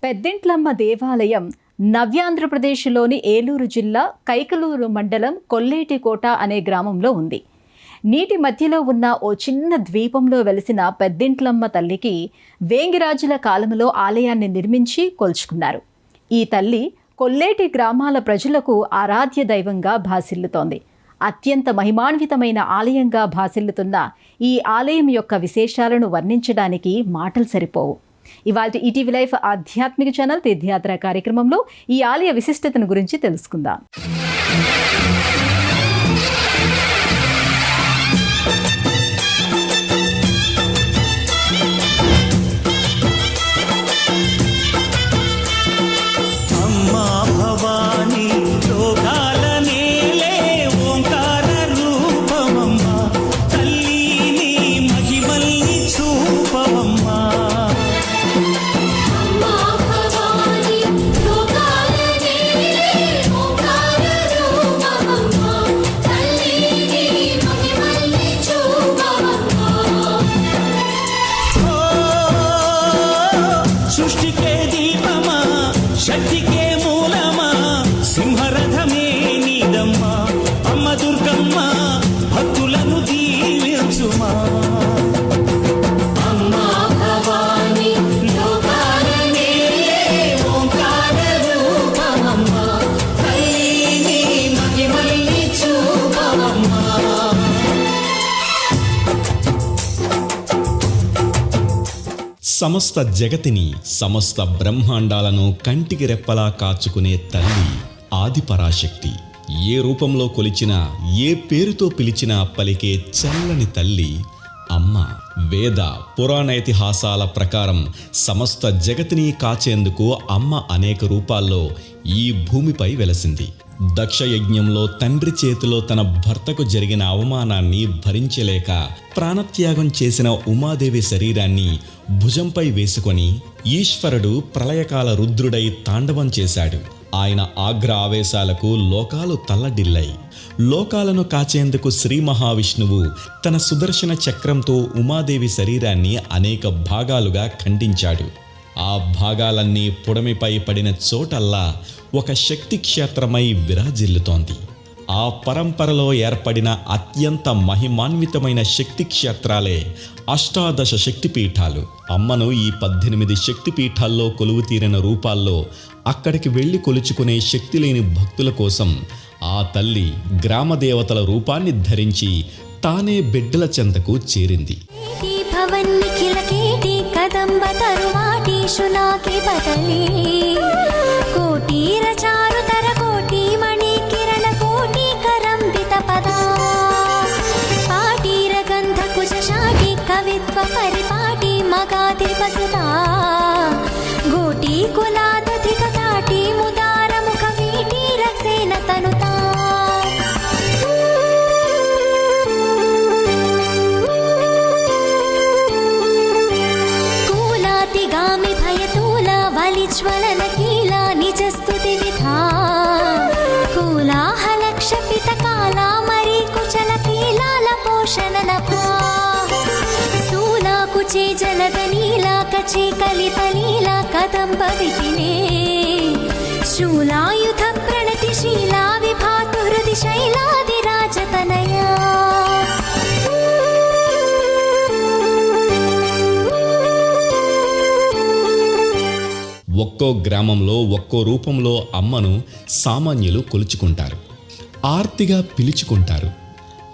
పెద్దింట్లమ్మ దేవాలయం నవ్యాంధ్రప్రదేశ్లోని ఏలూరు జిల్లా కైకలూరు మండలం కొల్లేటికోట అనే గ్రామంలో ఉంది. నీటి మధ్యలో ఉన్న ఓ చిన్న ద్వీపంలో వెలిసిన పెద్దింట్లమ్మ తల్లికి వేంగిరాజుల కాలంలో ఆలయాన్ని నిర్మించి కొల్చుకున్నారు. ఈ తల్లి కొల్లేటి గ్రామాల ప్రజలకు ఆరాధ్య దైవంగా భాసిల్లుతోంది. అత్యంత మహిమాన్వితమైన ఆలయంగా భాసిల్లుతున్న ఈ ఆలయం యొక్క విశేషాలను వర్ణించడానికి మాటలు సరిపోవు. ఇవాళ ఈటీవీ లైఫ్ ఆధ్యాత్మిక ఛానల్ తీర్థయాత్ర కార్యక్రమంలో ఈ ఆలయ విశిష్టతను గురించి తెలుసుకుందాం. సృష్టికే దీపమా, శక్తికే మూలమా, సింహరథమే నీదమ్మా, అమ్మ దుర్గమ్మ భక్తులను దీవించుమా. అమ్మా భవాని లోకాల నేలే ఓంకార రూపమమ్మా, తల్లిని మహిమల్ని చూపవమ్మా. సమస్త జగతిని, సమస్త బ్రహ్మాండాలను కంటికి రెప్పలా కాచుకునే తల్లి ఆదిపరాశక్తి. ఏ రూపంలో కొలిచినా, ఏ పేరుతో పిలిచినా పలికే చల్లని తల్లి అమ్మ. వేద పురాణ ఇతిహాసాల ప్రకారం సమస్త జగతిని కాచేందుకు అమ్మ అనేక రూపాల్లో ఈ భూమిపై వెలసింది. దక్షయజ్ఞంలో తండ్రి చేతిలో తన భర్తకు జరిగిన అవమానాన్ని భరించలేక ప్రాణత్యాగం చేసిన ఉమాదేవి శరీరాన్ని భుజంపై వేసుకొని ఈశ్వరుడు ప్రళయకాల రుద్రుడై తాండవం చేశాడు. ఆయన ఆగ్ర ఆవేశాలకు లోకాలు తల్లడిల్లాయి. లోకాలను కాచేందుకు శ్రీ మహావిష్ణువు తన సుదర్శన చక్రంతో ఉమాదేవి శరీరాన్ని అనేక భాగాలుగా ఖండించాడు. ఆ భాగాలన్నీ పుడమిపై పడిన చోటల్లా ఒక శక్తి క్షేత్రమై విరాజిల్లుతోంది. ఆ పరంపరలో ఏర్పడిన అత్యంత మహిమాన్వితమైన శక్తి క్షేత్రాలే అష్టాదశ శక్తిపీఠాలు. అమ్మను ఈ 18 శక్తిపీఠాల్లో కొలువు తీరిన రూపాల్లో అక్కడికి వెళ్ళి కొలుచుకునే శక్తి లేని భక్తుల కోసం ఆ తల్లి గ్రామదేవతల రూపాన్ని ధరించి తానే బిడ్డల చెంతకు చేరింది. పరిపాటి మగాది బసుతా గోటి కులాదధిక తాటి ముదార ముఖ వీటి రక్సేన తనుతా కూలాతిగామి భయతూల వలిజ్వలన కీలా నిజస్తుతి విధా కూలాహల క్షపిత కాల మరీ కుచల కీలాల పోషణ నభా కుచే జలగలీలా కచే కలితలీలా కదంబ విపినే శూలాయుధ ప్రణతిశీలా విభాతు హృది శైలాది రాజతనయా. ఒక్కో గ్రామంలో ఒక్కో రూపంలో అమ్మను సామాన్యులు కొలుచుకుంటారు, ఆర్తిగా పిలుచుకుంటారు.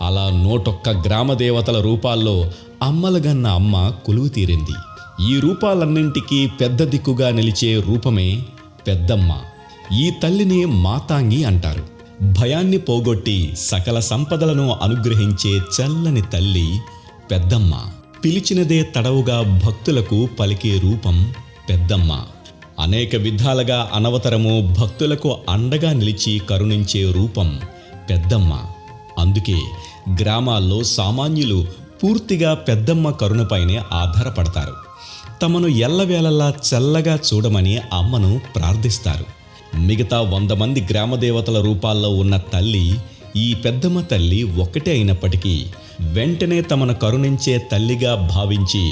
అలా 101 గ్రామదేవతల రూపాల్లో అమ్మలగన్న అమ్మ కొలువు తీరింది. ఈ రూపాలన్నింటికీ పెద్ద దిక్కుగా నిలిచే రూపమే పెద్దమ్మ. ఈ తల్లిని మాతాంగి అంటారు. భయాన్ని పోగొట్టి సకల సంపదలను అనుగ్రహించే చల్లని తల్లి పెద్దమ్మ. పిలిచినదే తడవుగా భక్తులకు పలికే రూపం పెద్దమ్మ. అనేక విధాలుగా అనవతరము భక్తులకు అండగా నిలిచి కరుణించే రూపం పెద్దమ్మ. అందుకే గ్రామాల్లో సామాన్యులు పూర్తిగా పెద్దమ్మ కరుణపైనే ఆధారపడతారు. తమను ఎల్లవేళలా చల్లగా చూడమని అమ్మను ప్రార్థిస్తారు. మిగతా 100 మంది గ్రామదేవతల రూపాల్లో ఉన్న తల్లి ఈ పెద్దమ్మ తల్లి ఒక్కటే అయినప్పటికీ వెంటనే తమను కరుణించే తల్లిగా భావించి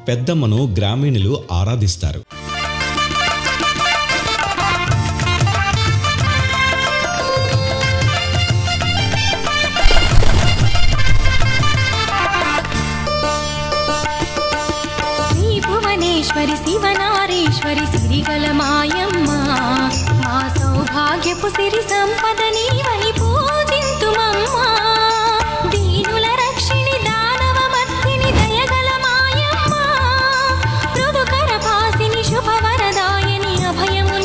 పెద్దమ్మను గ్రామీణులు ఆరాధిస్తారు. భువనేశ్వరి శివనారీశ్వరి సిరిగల మాయమ్మ మా సౌభాగ్యపు సిరి సంపద నీవని పూజింతుమమ్మా దీనుల రక్షిణి దానవ మర్దిని దయగల మాయమ్మ మృదుకర భాసిని శుభవరదాయని అభయము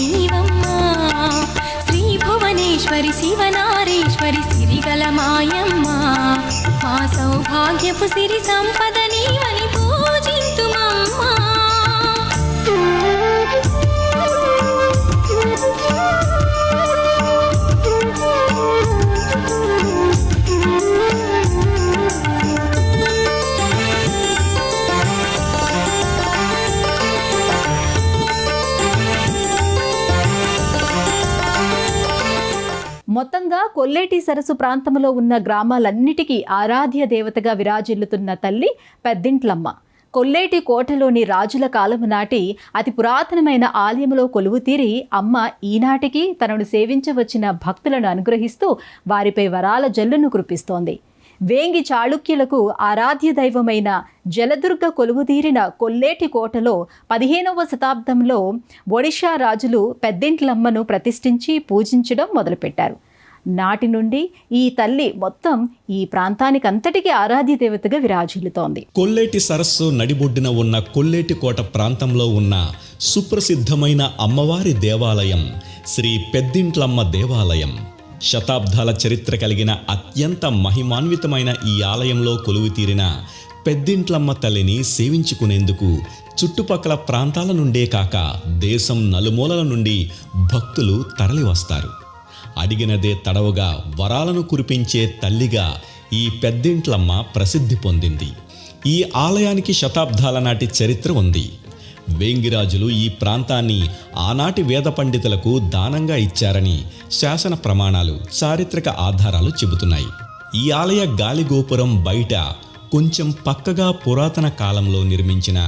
నీవమ్మా శ్రీ భువనేశ్వరి శివనారీశ్వరి సిరిగల మాయమ్మ మా సౌభాగ్యపు సిరి సంపద నీవని పూజింతుమమ్మా మొత్తంగా కొల్లేటి సరస్సు ప్రాంతంలో ఉన్న గ్రామాలన్నిటికీ ఆరాధ్య దేవతగా విరాజిల్లుతున్న తల్లి పెద్దింట్లమ్మ. కొల్లేటి కోటలోని రాజుల కాలము నాటి అతి పురాతనమైన ఆలయంలో కొలువుతీరి అమ్మ ఈనాటికి తనను సేవించవచ్చిన భక్తులను అనుగ్రహిస్తూ వారిపై వరాల జల్లును కురిపిస్తోంది. వేంగి చాళుక్యులకు ఆరాధ్య దైవమైన జలదుర్గ కొలువుదీరిన కొల్లేటి కోటలో 15వ శతాబ్దంలో ఒడిషా రాజులు పెద్దింట్లమ్మను ప్రతిష్ఠించి పూజించడం మొదలుపెట్టారు. నాటి నుండి ఈ తల్లి మొత్తం ఈ ప్రాంతానికంతటికీ ఆరాధ్య దేవతగా విరాజిల్లుతోంది. కొల్లేటి సరస్సు నడిబొడ్డున ఉన్న కొల్లేటి కోట ప్రాంతంలో ఉన్న సుప్రసిద్ధమైన అమ్మవారి దేవాలయం శ్రీ పెద్దింట్లమ్మ దేవాలయం. శతాబ్దాల చరిత్ర కలిగిన అత్యంత మహిమాన్వితమైన ఈ ఆలయంలో కొలువుతీరిన పెద్దింట్లమ్మ తల్లిని సేవించుకునేందుకు చుట్టుపక్కల ప్రాంతాల నుండే కాక దేశం నలుమూలల నుండి భక్తులు తరలివస్తారు. అడిగినదే తడవుగా వరాలను కురిపించే తల్లిగా ఈ పెద్దింట్లమ్మ ప్రసిద్ధి పొందింది. ఈ ఆలయానికి శతాబ్దాల నాటి చరిత్ర ఉంది. వేంగిరాజులు ఈ ప్రాంతాన్ని ఆనాటి వేద పండితులకు దానంగా ఇచ్చారని శాసన ప్రమాణాలు, చారిత్రక ఆధారాలు చెబుతున్నాయి. ఈ ఆలయ గాలిగోపురం బయట కొంచెం పక్కగా పురాతన కాలంలో నిర్మించిన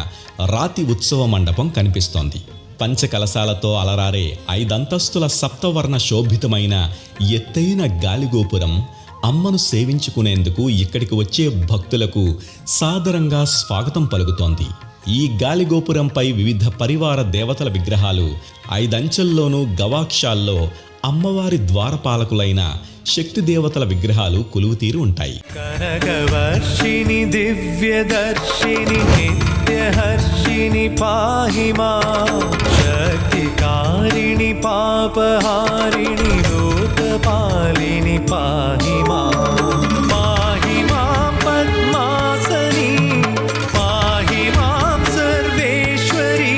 రాతి ఉత్సవ మండపం కనిపిస్తోంది. పంచకలశాలతో అలరారే 5 అంతస్తుల సప్తవర్ణ శోభితమైన ఎత్తైన గాలిగోపురం అమ్మను సేవించుకునేందుకు ఇక్కడికి వచ్చే భక్తులకు సాదరంగా స్వాగతం పలుకుతోంది. ఈ గాలిగోపురంపై వివిధ పరివార దేవతల విగ్రహాలు 5 అంచెల్లోనూ గవాక్షాల్లో అమ్మవారి ద్వారపాలకులైన శక్తి దేవతల విగ్రహాలు కొలువుతీరి ఉంటాయి. కనకవర్షిణి దివ్యదర్శిని నిత్యహర్షిణి పాహిమా శక్తికారిణి పాపహారిణి లోకపాలిని పాహిమా పాహిమా పద్మాసని పాహిమాం సర్వేశ్వరి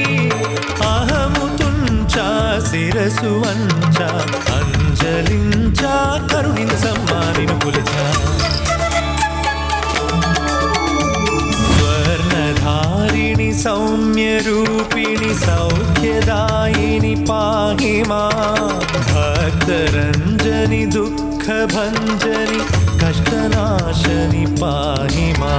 అహముతుంచా శిరసు వంచా అంజలించా కరుణిని సమ్మానిను పులిచా స్వర్ణధారిణి సౌమ్యరూపిణి సౌఖ్యదాయిని పాహిమా భక్తరంజని దుఃఖభంజని కష్టనాశని పాహిమా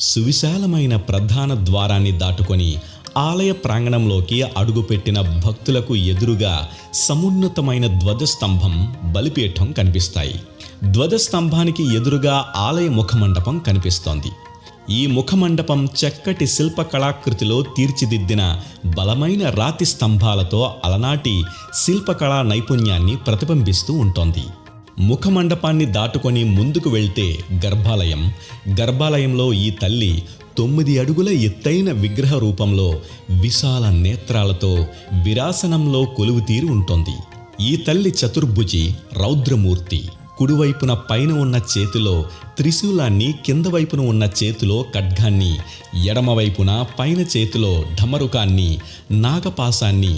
సువిశాలమైన ప్రధాన ద్వారాన్ని దాటుకొని ఆలయ ప్రాంగణంలోకి అడుగుపెట్టిన భక్తులకు ఎదురుగా సమున్నతమైన ధ్వజస్తంభం, బలిపీఠం కనిపిస్తాయి. ధ్వజస్తంభానికి ఎదురుగా ఆలయ ముఖమండపం కనిపిస్తోంది. ఈ ముఖమండపం చక్కటి శిల్పకళాకృతిలో తీర్చిదిద్దిన బలమైన రాతి స్తంభాలతో అలనాటి శిల్పకళా నైపుణ్యాన్ని ప్రతిబింబిస్తూ ఉంటోంది. ముఖమండపాన్ని దాటుకొని ముందుకు వెళ్తే గర్భాలయంలో ఈ తల్లి 9 అడుగుల ఎత్తైన విగ్రహ రూపంలో విశాల నేత్రాలతో విరాసనంలో కొలువుతీరి ఉంటుంది. ఈ తల్లి చతుర్భుజి, రౌద్రమూర్తి. కుడివైపున పైన ఉన్న చేతిలో త్రిశూలాన్ని, కింద వైపున ఉన్న చేతిలో ఖడ్గాన్ని, ఎడమవైపున పైన చేతిలో ఢమరుకాన్ని, నాగపాసాన్ని,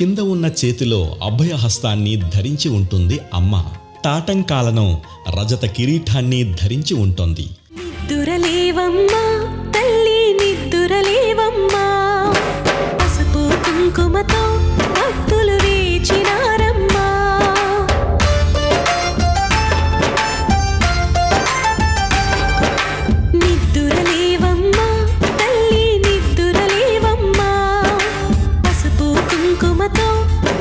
కింద ఉన్న చేతిలో అభయహస్తాన్ని ధరించి ఉంటుంది అమ్మ. తాటంకాలను, రజత కిరీటాన్ని ధరించి ఉంటుంది. నిద్దురలేవమ్మా తల్లి నిద్దురలేవమ్మా కుంకుమతో భక్తులు వేచినారమ్మా. నిద్దురలేవమ్మా తల్లి నిద్దురలేవమ్మా, పసుపు కుంకుమతో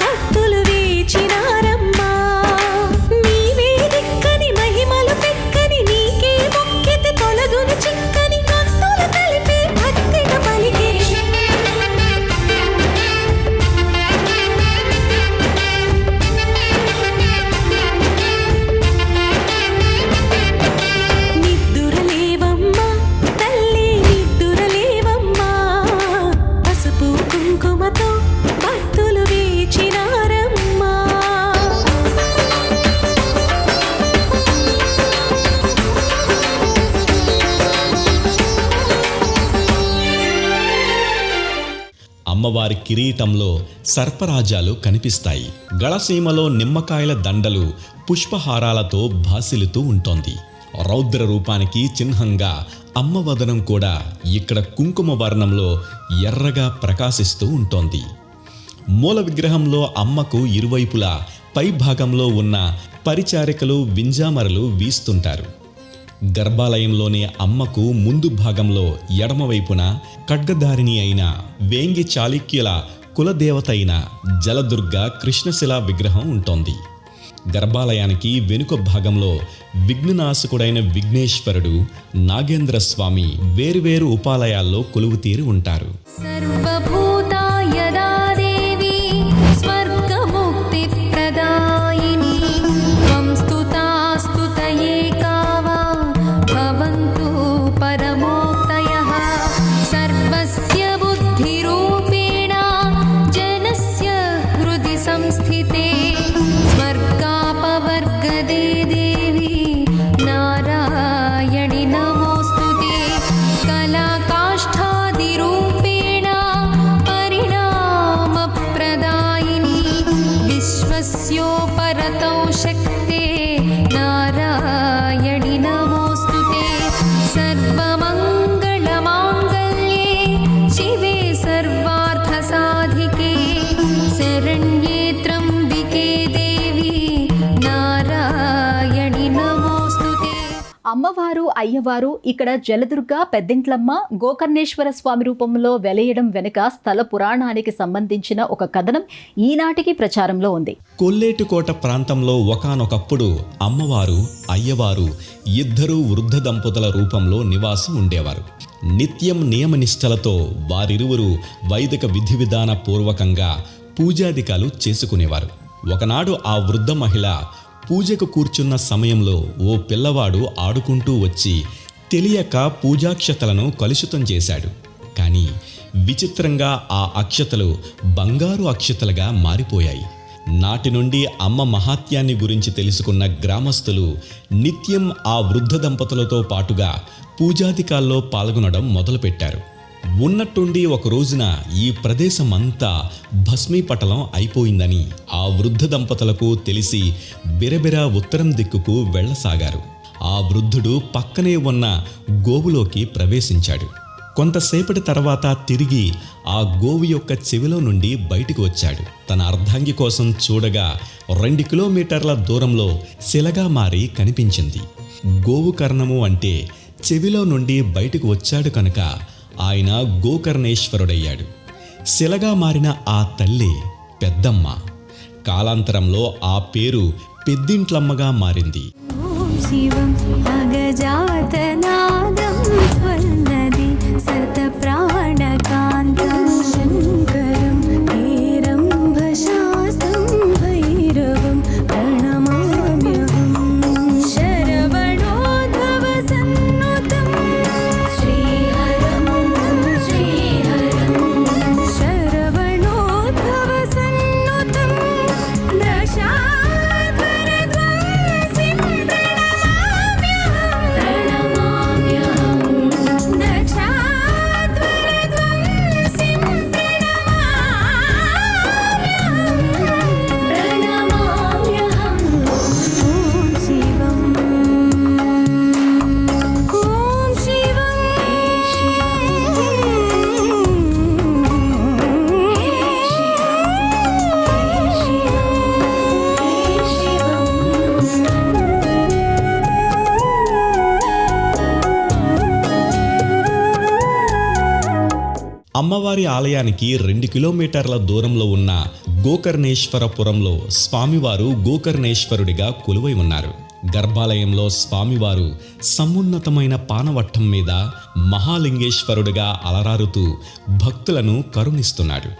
భక్తులు వేచినారమ్మా. నీవే దిక్కని మహిమలు పెక్కని నీకే మొక్కితే తొలగుని చిక్కని గొంతులు కలిపి భక్తిగా పలికే. నిద్దురలేవమ్మా తల్లి నిద్దురలేవమ్మా, పసుపు కుంకుమతో భక్తులు వేచినారమ్మా. అమ్మవారి కిరీటంలో సర్పరాజాలు కనిపిస్తాయి. గళసీమలో నిమ్మకాయల దండలు పుష్పహారాలతో భాసిల్లుతూ ఉంటోంది. రౌద్ర రూపానికి చిహ్నంగా అమ్మవదనం కూడా ఇక్కడ కుంకుమ వర్ణంలో ఎర్రగా ప్రకాశిస్తూ ఉంటోంది. మూల విగ్రహంలో అమ్మకు ఇరువైపులా పై భాగంలో ఉన్న పరిచారికలు వింజామరలు వీస్తుంటారు. గర్భాలయంలోని అమ్మకు ముందు భాగంలో ఎడమవైపున ఖడ్గధారిణి అయిన వేంగి చాళుక్యుల కులదేవత అయిన జలదుర్గ కృష్ణశిలా విగ్రహం ఉంటోంది. గర్భాలయానికి వెనుక భాగంలో విఘ్ననాశకుడైన విఘ్నేశ్వరుడు, నాగేంద్ర స్వామి వేరువేరు ఉపాలయాల్లో కొలువుతీరి ఉంటారు. సర్వభూతాయదా దేవి స్వర్గముక్తి ప్రదాయిని, త్వం స్తుతా స్తుతయే కావా భవంతు పరమోక్తయః. సర్వస్య బుద్ధిరూపేణ జనస్య హృది సంస్థితే, స్వర్గాపవర్గదే దేవి నారాయణి నమోస్తుతే. కళాకాష్ఠాదిరూపేణ పరిణామప్రదాయిని, విశ్వస్యోపరతౌ శక్తే నారాయణి నమోస్తుతే. సర్వమంగళమాంగళ్యే శివే సర్వార్థసాధికే, శరణ్యే త్ర్యంబికే దేవి నారాయణి నమోస్తుతే. అమ్మవారు అయ్యవారు ఇక్కడ జలదుర్గ, పెద్దింట్లమ్మ, గోకర్ణేశ్వర స్వామి రూపంలో వెలయడం వెనుక స్థల పురాణానికి సంబంధించిన ఒక కథనం ఈనాటికి ప్రచారంలో ఉంది. కొల్లేటికోట ప్రాంతంలో ఒకానొకప్పుడు అమ్మవారు అయ్యవారు ఇద్దరూ వృద్ధ దంపతుల రూపంలో నివాసం ఉండేవారు. నిత్యం నియమనిష్టలతో వారిరువురు వైదిక విధి విధాన పూర్వకంగా పూజాధికాలు చేసుకునేవారు. ఒకనాడు ఆ వృద్ధ మహిళ పూజకు కూర్చున్న సమయంలో ఓ పిల్లవాడు ఆడుకుంటూ వచ్చి తెలియక పూజాక్షతలను కలుషితం చేశాడు. కానీ విచిత్రంగా ఆ అక్షతలు బంగారు అక్షతలుగా మారిపోయాయి. నాటి నుండి అమ్మ మహాత్యాన్ని గురించి తెలుసుకున్న గ్రామస్తులు నిత్యం ఆ వృద్ధ దంపతులతో పాటుగా పూజాధికాల్లో పాల్గొనడం మొదలుపెట్టారు. ఉన్నట్టుండి ఒక రోజున ఈ ప్రదేశమంతా భస్మీపటలం అయిపోయిందని ఆ వృద్ధ దంపతులకు తెలిసి బిరబిరా ఉత్తరం దిక్కుకు వెళ్ళసాగారు. ఆ వృద్ధుడు పక్కనే ఉన్న గోవులోకి ప్రవేశించాడు. కొంతసేపటి తర్వాత తిరిగి ఆ గోవు యొక్క చెవిలో నుండి బయటికి వచ్చాడు. తన అర్ధాంగి కోసం చూడగా 2 కిలోమీటర్ల దూరంలో శిలగా మారి కనిపించింది. గోవు కర్ణము అంటే చెవిలో నుండి బయటకు వచ్చాడు కనుక ఆయన గోకర్ణేశ్వరుడయ్యాడు. శిలగా మారిన ఆ తల్లి పెద్దమ్మ. కాలాంతరంలో ఆ పేరు పెద్దింట్లమ్మగా మారింది. ఓం శివం అగజాతనాదం స్వర్ణది శతప్రాణకాంతం శంకరం హేరంబశాస్తం భైరవం ప్రణమామ్యహం. శరవణోద్భవ సన్నుతం శ్రీహరం శ్రీహరం. శరవణోద్భవ సన్నుతం దశాధరధ్వంసిం ప్రణమామ్యహం. అమ్మవారి ఆలయానికి 2 కిలోమీటర్ల దూరంలో ఉన్న గోకర్ణేశ్వరపురంలో స్వామివారు గోకర్ణేశ్వరుడిగా కొలువై ఉన్నారు. గర్భాలయంలో స్వామివారు సమున్నతమైన పానవట్టం మీద మహాలింగేశ్వరుడిగా అలరారుతూ భక్తులను కరుణిస్తున్నాడు.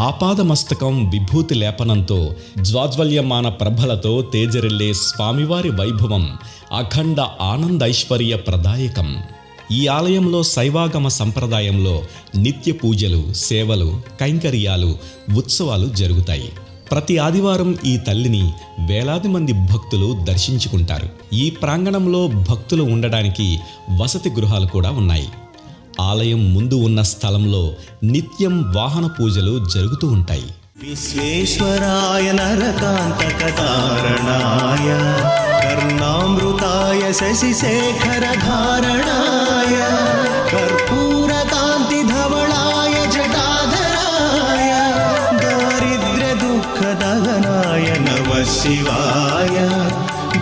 ఆపాదమస్తకం విభూతి లేపనంతో జ్వాజ్వల్యమాన ప్రభలతో తేజరిల్లే స్వామివారి వైభవం అఖండ ఆనందైశ్వర్య ప్రదాయకం. ఈ ఆలయంలో శైవాగమ సంప్రదాయంలో నిత్య పూజలు, సేవలు, కైంకర్యాలు, ఉత్సవాలు జరుగుతాయి. ప్రతి ఆదివారం ఈ తల్లిని వేలాది మంది భక్తులు దర్శించుకుంటారు. ఈ ప్రాంగణంలో భక్తులు ఉండడానికి వసతి గృహాలు కూడా ఉన్నాయి. ఆలయం ముందు ఉన్న స్థలంలో నిత్యం వాహన పూజలు జరుగుతూ ఉంటాయి. విశ్వేశ్వరాయ నరకాంతకతారణాయ కర్ణామృతాయ శశిశేఖరధారణాయ కర్పూరకాంతిధవళాయ జటాధరాయ దారిద్ర్య దుఃఖదహనాయ నమః శివాయ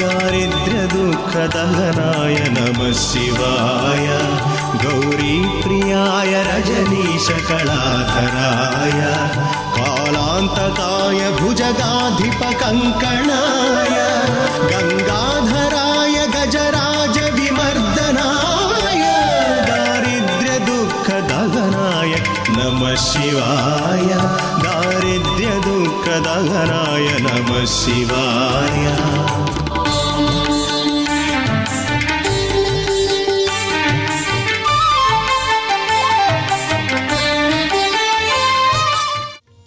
దారిద్ర్య దుఃఖదహనాయ నమః శివాయ గౌరీ ప్రియాయ రజనీశ కళాధరాయ కాలాంతకాయ భుజగాధిప కంకణాయ గంగాధరాయ గజరాజ విమర్దనాయ దారిద్ర్య దుఃఖ దహనాయ నమః శివాయ దారిద్ర్య దుఃఖ దహనాయ నమః శివాయ.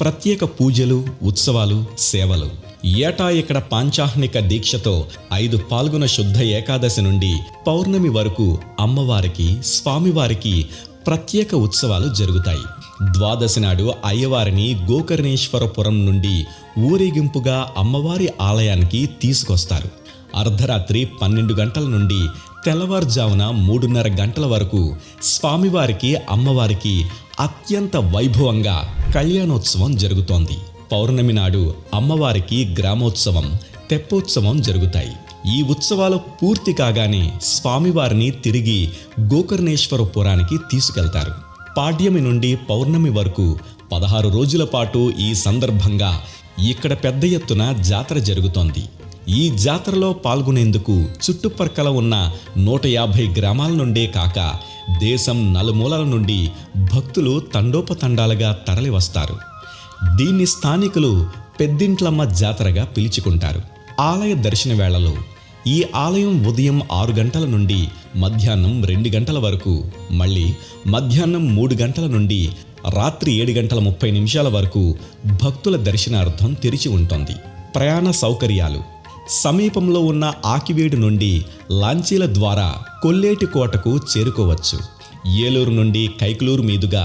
ప్రత్యేక పూజలు, ఉత్సవాలు, సేవలు. ఏటా ఇక్కడ పాంచాహ్నిక దీక్షతో 5 పాల్గొన శుద్ధ ఏకాదశి నుండి పౌర్ణమి వరకు అమ్మవారికి, స్వామివారికి ప్రత్యేక ఉత్సవాలు జరుగుతాయి. ద్వాదశి నాడు అయ్యవారిని గోకర్ణేశ్వరపురం నుండి ఊరేగింపుగా అమ్మవారి ఆలయానికి తీసుకొస్తారు. అర్ధరాత్రి 12 గంటల నుండి తెల్లవారుజామున 3:30 గంటల వరకు స్వామివారికి, అమ్మవారికి అత్యంత వైభవంగా కళ్యాణోత్సవం జరుగుతోంది. పౌర్ణమి నాడు అమ్మవారికి గ్రామోత్సవం, తెప్పోత్సవం జరుగుతాయి. ఈ ఉత్సవాలు పూర్తి కాగానే స్వామివారిని తిరిగి గోకర్ణేశ్వరపురానికి తీసుకెళ్తారు. పాడ్యమి నుండి పౌర్ణమి వరకు 16 రోజుల పాటు ఈ సందర్భంగా ఇక్కడ పెద్ద ఎత్తున జాతర జరుగుతోంది. ఈ జాతరలో పాల్గొనేందుకు చుట్టుపక్కల ఉన్న 150 గ్రామాల నుండే కాక దేశం నలుమూలల నుండి భక్తులు తండోపతండాలుగా తరలివస్తారు. దీన్ని స్థానికులు పెద్దింట్లమ్మ జాతరగా పిలుచుకుంటారు. ఆలయ దర్శన వేళలో ఈ ఆలయం ఉదయం 6 గంటల నుండి మధ్యాహ్నం 2 గంటల వరకు, మళ్ళీ మధ్యాహ్నం 3 గంటల నుండి రాత్రి 7:30 వరకు భక్తుల దర్శనార్థం తెరిచి ఉంటుంది. ప్రయాణ సౌకర్యాలు. సమీపంలో ఉన్న ఆకివీడు నుండి లాంచీల ద్వారా కొల్లేటి కోటకు చేరుకోవచ్చు. ఏలూరు నుండి కైకలూరు మీదుగా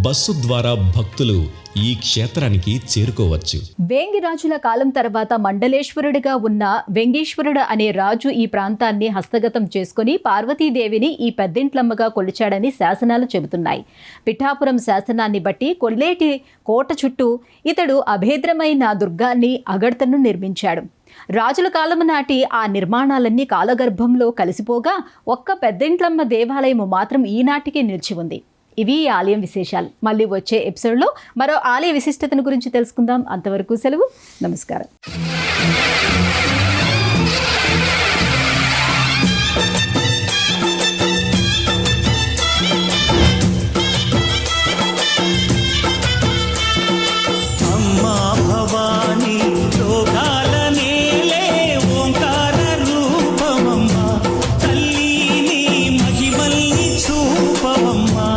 బస్సు ద్వారా భక్తులు ఈ క్షేత్రానికి చేరుకోవచ్చు. వేంగి రాజుల కాలం తర్వాత మండలేశ్వరుడిగా ఉన్న వెంగీశ్వరుడు అనే రాజు ఈ ప్రాంతాన్ని హస్తగతం చేసుకుని పార్వతీదేవిని ఈ పెద్దింట్లమ్మగా కొలిచాడని శాసనాలు చెబుతున్నాయి. పిఠాపురం శాసనాన్ని బట్టి కొల్లేటి కోట చుట్టూ ఇతడు అభేద్రమైన దుర్గాన్ని అగడ్తను నిర్మించాడు. రాజుల కాలం నాటి ఆ నిర్మాణాలన్నీ కాలగర్భంలో కలిసిపోగా ఒక్క పెద్దింట్లమ్మ దేవాలయం మాత్రం ఈనాటికి నిలిచి ఉంది. ఇవి ఈ ఆలయం విశేషాలు. మళ్ళీ వచ్చే ఎపిసోడ్లో మరో ఆలయ విశిష్టతను గురించి తెలుసుకుందాం. అంతవరకు సెలవు. నమస్కారం. అమ్మా భవానీ లోకాల నేలే ఓంకార రూపమమ్మా తల్లి నీ మహిమల్ని చూపవమ్మా.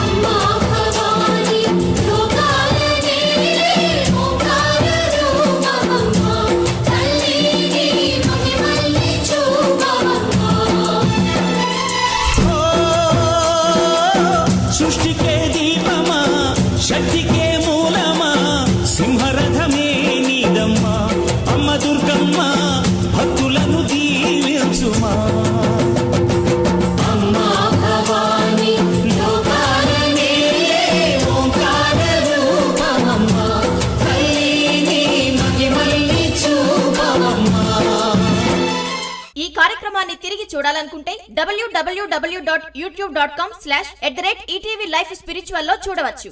అమ్మా భవాని లోకాల నేలే ఓంకార రూపమమ్మా తల్లి నీ మహిమల్ని చూపవమ్మా. సృష్టికే దీపమా శక్తికే మూలమా సింహరథమే నీదమ్మా అమ్మ దుర్గమ్మ భక్తులను దీవించుమా. అమ్మా భవాని లోకాల నేలే ఓంకార రూపమమ్మా తల్లి నీ మహిమల్ని చూపవమ్మా. ఈ కార్యక్రమాన్ని కార్యక్రమాన్ని తిరిగి చూడాలనుకుంటే www.youtube.com/@ETVLifeSpiritual లో చూడవచ్చు.